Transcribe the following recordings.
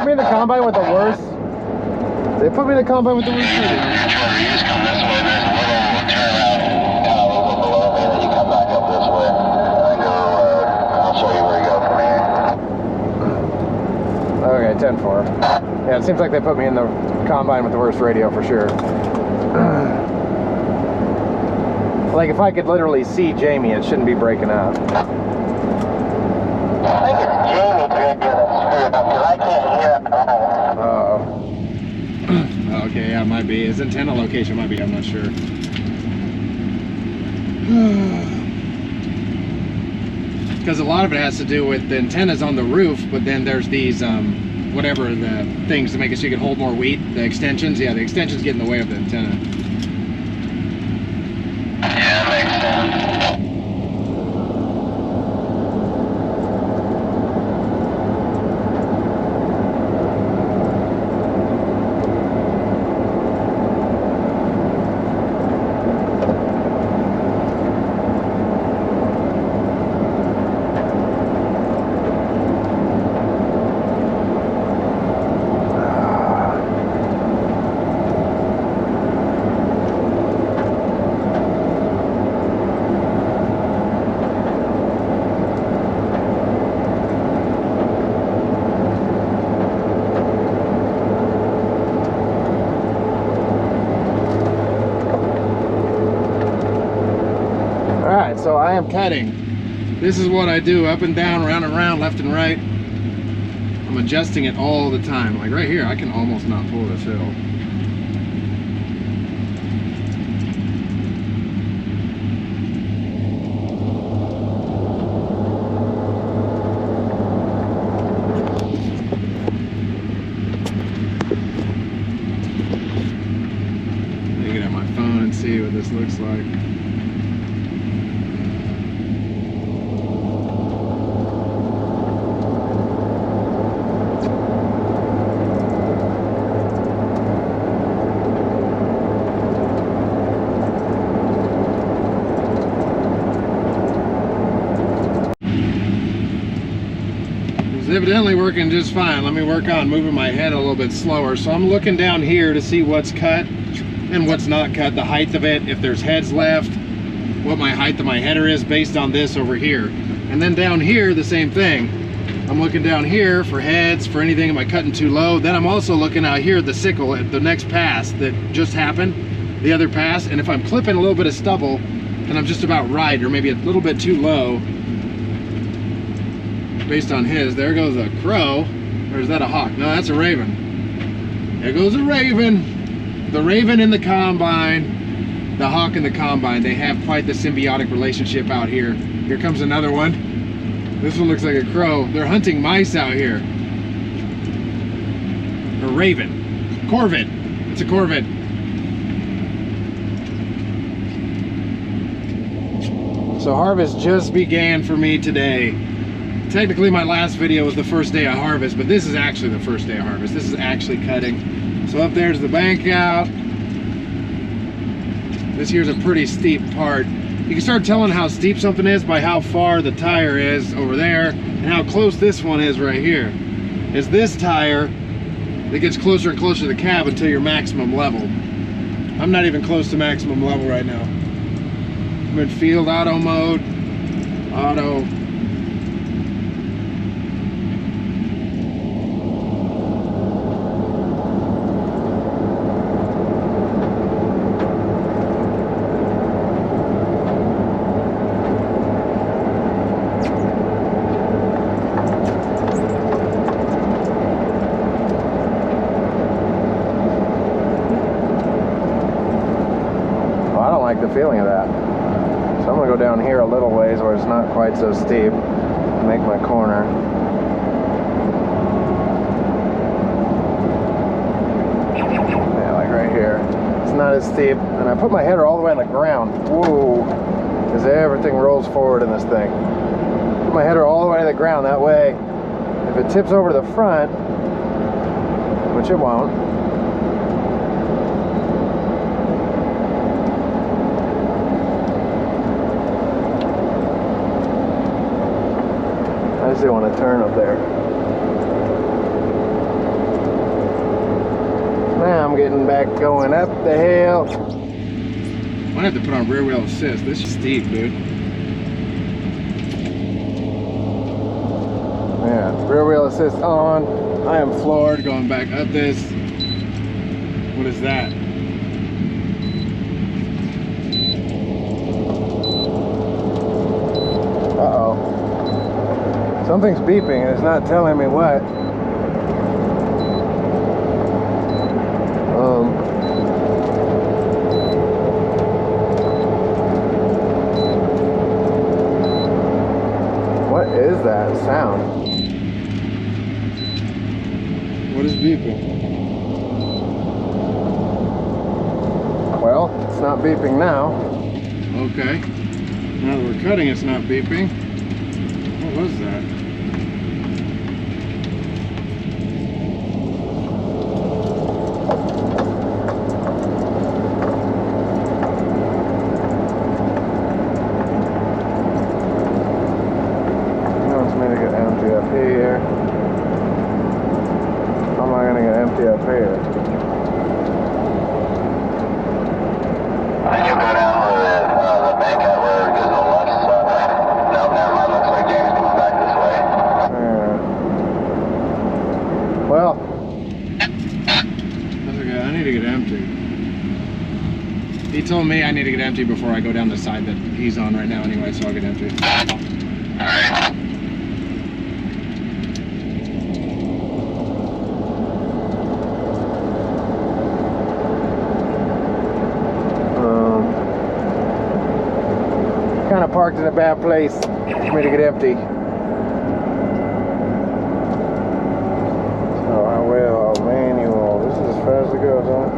me in the combine with the worst. They put me in the combine with the worst. You just come this way. There's a little turnaround kind of a little below me, and then you come back up this way. And go. I'll show you where you go from here. Okay, 10-4. Yeah, it seems like they put me in the combine with the worst radio for sure. Like if I could literally see Jamie, it shouldn't be breaking up. I think it's Jamie you're gonna screw up because I can't hear it at all. Uh-oh. Okay, yeah, it might be. His antenna location might be, I'm not sure. Because a lot of it has to do with the antennas on the roof, but then there's these, whatever the things to make it so you can hold more weight, the extensions. Yeah, the extensions get in the way of the antenna. Yeah, makes sense. So I am cutting. This is what I do, up and down, round and round, left and right. I'm adjusting it all the time. Like right here, I can almost not pull this hill. Let me get at my phone and see what this looks like. Evidently working just fine. Let me work on moving my head a little bit slower. So I'm looking down here to see what's cut and what's not cut, the height of it, if there's heads left, what my height of my header is based on this over here. And then down here, the same thing. I'm looking down here for heads, for anything, am I cutting too low? Then I'm also looking out here at the sickle at the next pass that just happened, the other pass, and if I'm clipping a little bit of stubble, then I'm just about right, or maybe a little bit too low, based on his. There goes a crow, or is that a hawk? No, that's a raven. There goes a raven. The raven in the combine, the hawk in the combine. They have quite the symbiotic relationship out here. Here comes another one. This one looks like a crow. They're hunting mice out here. A raven. Corvid. It's a corvid. So harvest just began for me today. Technically my last video was the first day of harvest, but this is actually the first day of harvest. This is actually cutting. So up there's the bank out. This here's a pretty steep part. You can start telling how steep something is by how far the tire is over there and how close this one is right here. It's this tire that gets closer and closer to the cab until your maximum level. I'm not even close to maximum level right now. I'm in field auto mode. Auto. The feeling of that. So I'm going to go down here a little ways where it's not quite so steep and make my corner. Yeah, like right here. It's not as steep. And I put my header all the way on the ground. Whoa. Because everything rolls forward in this thing. Put my header all the way to the ground. That way, if it tips over to the front, which it won't, I just didn't want to turn up there. now I'm getting back going up the hill. Might have to put on rear wheel assist. This is steep, dude. Yeah, rear wheel assist on. I am floored going back up this. What is that? Uh-oh. Something's beeping and it's not telling me what. What is that sound? What is beeping? Well, it's not beeping now. Okay. Now that we're cutting, it's not beeping. What was that? Here. How am I going to get empty up here? And you go down where the bank at where it goes on the left side. No, never mind. Looks like James comes back this way. Well, that's okay. I need to get empty. He told me I need to get empty before I go down the side that he's on right now anyway, so I'll get empty. Alright. Kind of parked in a bad place for me to get empty. So I will manual. This is as fast as it goes, huh?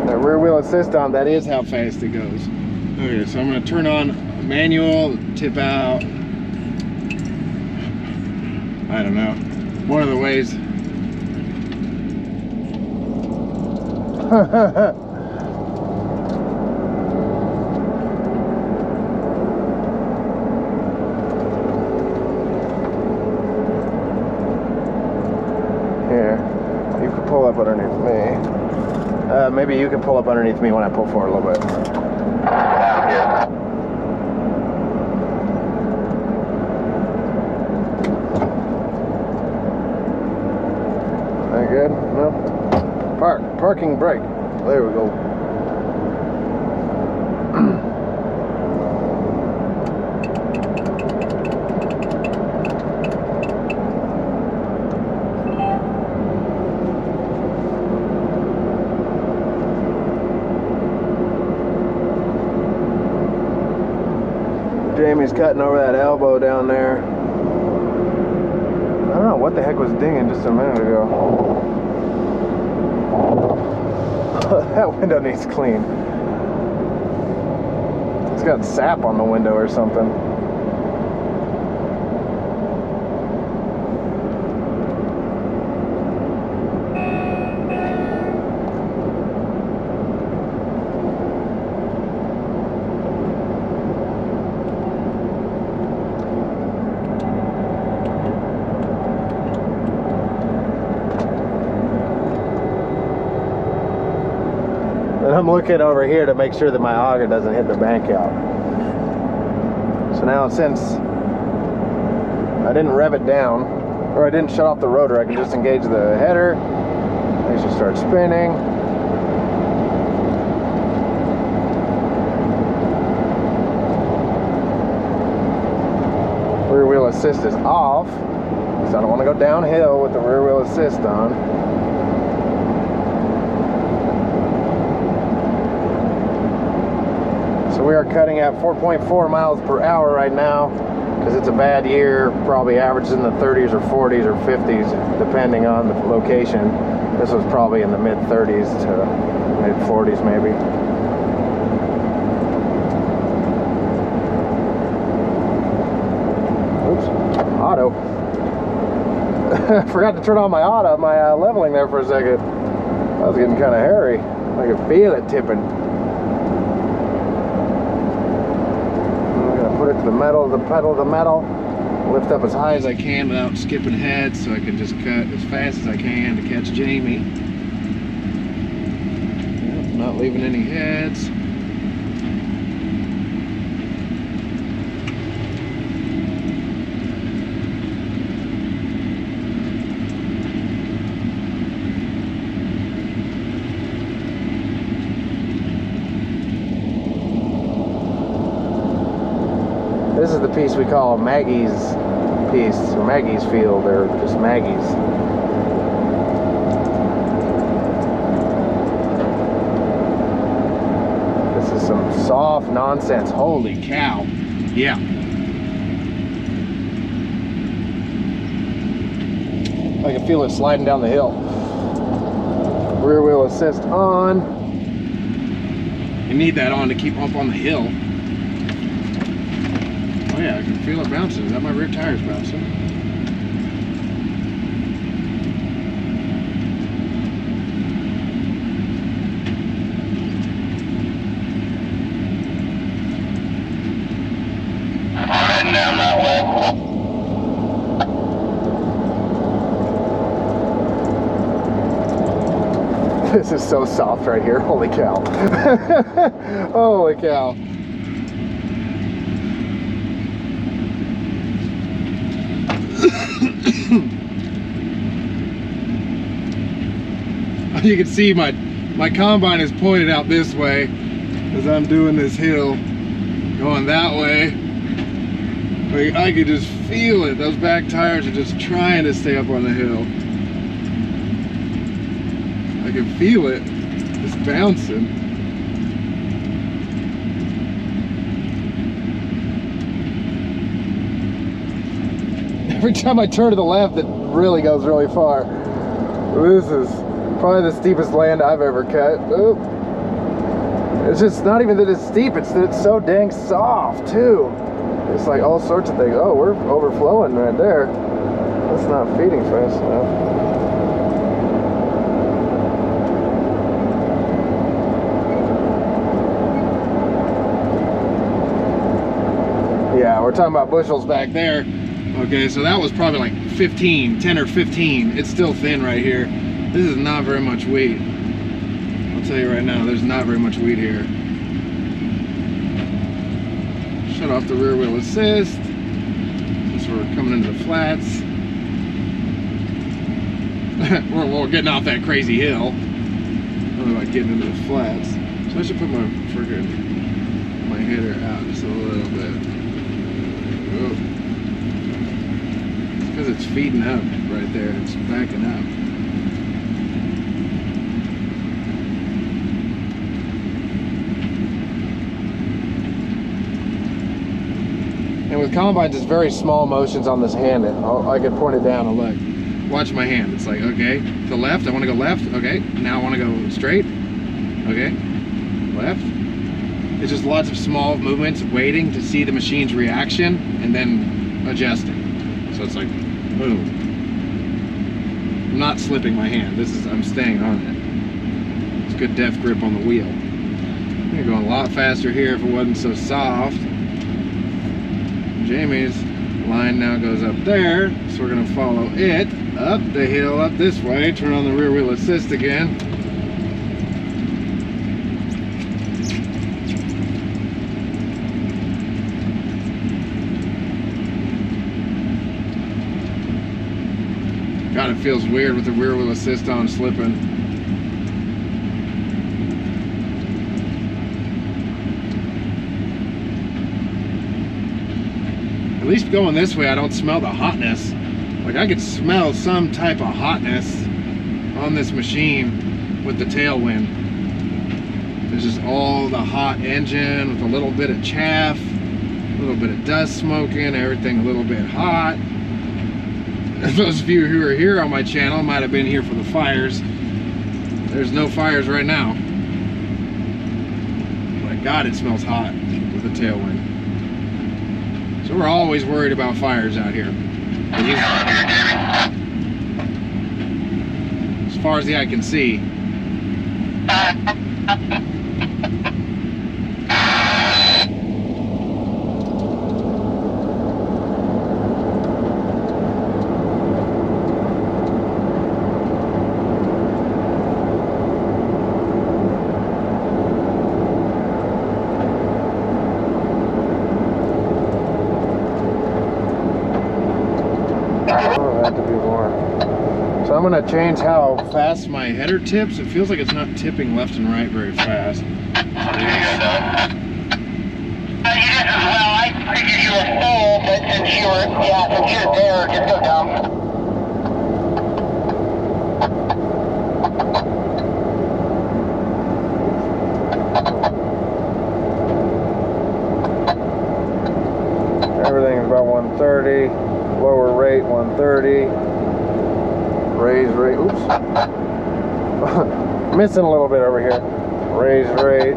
That rear wheel assist on, that is how fast it goes. Okay, so I'm going to turn on manual, tip out. I don't know. One of the ways. Here, you can pull up underneath me. Maybe you can pull up underneath me when I pull forward a little bit. Yeah. That good? No? Parking brake. There we go. Jamie's cutting over that elbow down there. I don't know what the heck was dinging just a minute ago. That window needs clean. It's got sap on the window or something. And I'm looking over here to make sure that my auger doesn't hit the bank out. So now since I didn't rev it down, or I didn't shut off the rotor, I can just engage the header. It should start spinning. Rear wheel assist is off, so I don't want to go downhill with the rear wheel assist on. We are cutting at 4.4 miles per hour right now because it's a bad year, probably averages in the 30s or 40s or 50s depending on the location. This was probably in the mid 30s to mid 40s maybe. Oops, auto. I forgot to turn on my auto, my leveling there for a second. That was getting kind of hairy. I could feel it tipping. Put it to the metal, the pedal to the metal, lift up as high as I can without skipping heads so I can just cut as fast as I can to catch Jamie. not leaving any heads. This is the piece we call Maggie's piece, or Maggie's field, or just Maggie's. This is some soft nonsense. Holy cow. Yeah. I can feel it sliding down the hill. Rear wheel assist on. You need that on to keep up on the hill. Oh yeah, I can feel it bouncing. Is that my rear tires bouncing? I'm heading down that way. This is so soft right here. Holy cow. Holy cow. You can see my combine is pointed out this way as I'm doing this hill, going that way. Like, I could just feel it. Those back tires are just trying to stay up on the hill. I can feel it just bouncing. Every time I turn to the left, it really goes really far. This is probably the steepest land I've ever cut. Oop. It's just not even that it's steep, it's that it's so dang soft too. It's like all sorts of things. Oh, we're overflowing right there. That's not feeding fast enough. Yeah, we're talking about bushels back there. Okay, so that was probably like 10 or 15. It's still thin right here. This is not very much wheat. I'll tell you right now, there's not very much wheat here. Shut off the rear wheel assist. Since we're coming into the flats. we're getting off that crazy hill. Really like getting into the flats. So I should put my header out just a little bit. Oh. It's because it's feeding up right there. It's backing up. And with combines, it's very small motions on this hand. I can point it down and look. Watch my hand. It's like, okay, to the left, I want to go left. Okay, now I want to go straight. Okay, left. It's just lots of small movements, waiting to see the machine's reaction and then adjusting. So it's like, boom. I'm not slipping my hand. I'm staying on it. It's good depth grip on the wheel. You're going a lot faster here if it wasn't so soft. Jamie's line now goes up there, so we're going to follow it up the hill, up this way, turn on the rear wheel assist again. God, it feels weird with the rear wheel assist on slipping. At least going this way, I don't smell the hotness. Like, I could smell some type of hotness on this machine with the tailwind. There's just all the hot engine with a little bit of chaff, a little bit of dust smoking, everything a little bit hot. Those of you who are here on my channel might have been here for the fires. There's no fires right now. My God, it smells hot with the tailwind. So we're always worried about fires out here. As far as the eye can see. So I'm going to change how fast my header tips. It feels like it's not tipping left and right very fast. You did as well. I figured you were full, but since you're there, just go down. Everything's about 130. Lower rate 130. Raise rate. Oops. Missing a little bit over here. Raise rate.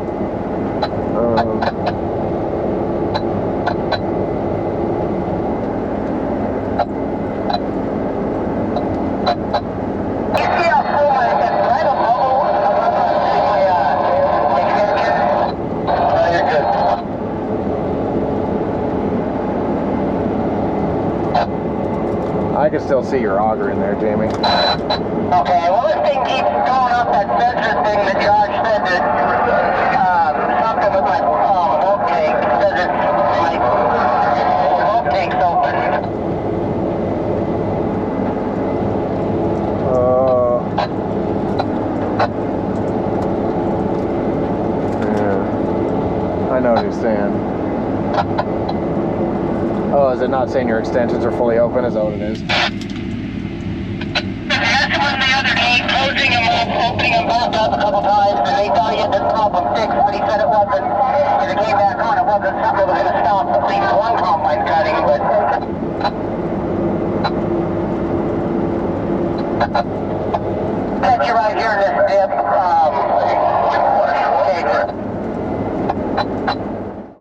I can still see your auger in there, Jamie. Okay, well this thing keeps going up that sensor thing that Josh said that something with my milk tank says it's my milk tank's open. Yeah. I know what you're saying. Oh, is it not saying your extensions are fully open? Is that what it is? That's when the other day, closing them up, opening them back up a couple times, and they